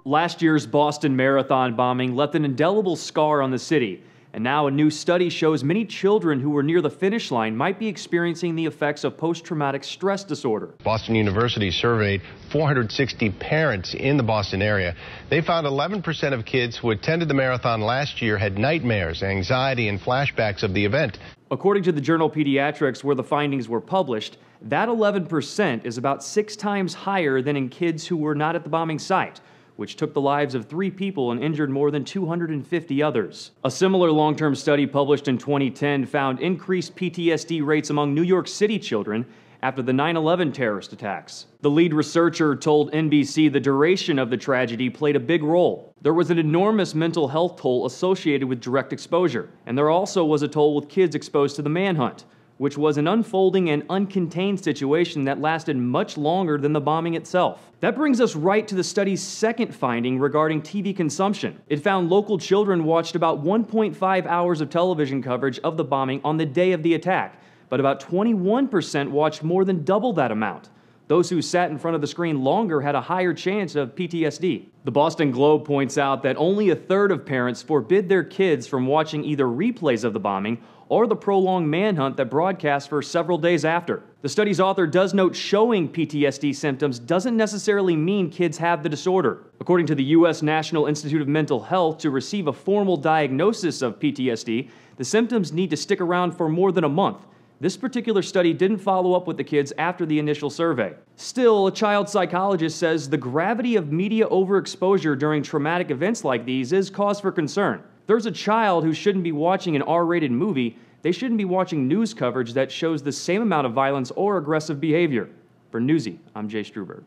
Last year's Boston Marathon bombing left an indelible scar on the city, and now a new study shows many children who were near the finish line might be experiencing the effects of post-traumatic stress disorder. Boston University surveyed 460 parents in the Boston area. They found 11% of kids who attended the marathon last year had nightmares, anxiety, and flashbacks of the event. According to the journal Pediatrics, where the findings were published, that 11% is about 6 times higher than in kids who were not at the bombing site, which took the lives of 3 people and injured more than 250 others. A similar long-term study published in 2010 found increased PTSD rates among New York City children after the 9/11 terrorist attacks. The lead researcher told NBC the duration of the tragedy played a big role. There was an enormous mental health toll associated with direct exposure, and there also was a toll with kids exposed to the manhunt, which was an unfolding and uncontained situation that lasted much longer than the bombing itself. That brings us right to the study's second finding regarding TV consumption. It found local children watched about 1.5 hours of television coverage of the bombing on the day of the attack, but about 21% watched more than double that amount. Those who sat in front of the screen longer had a higher chance of PTSD. The Boston Globe points out that only 1/3 of parents forbid their kids from watching either replays of the bombing or the prolonged manhunt that broadcast for several days after. The study's author does note showing PTSD symptoms doesn't necessarily mean kids have the disorder. According to the U.S. National Institute of Mental Health, to receive a formal diagnosis of PTSD, the symptoms need to stick around for more than a month. This particular study didn't follow up with the kids after the initial survey. Still, a child psychologist says the gravity of media overexposure during traumatic events like these is cause for concern. If there's a child who shouldn't be watching an R-rated movie, they shouldn't be watching news coverage that shows the same amount of violence or aggressive behavior. For Newsy, I'm Jay Struberg.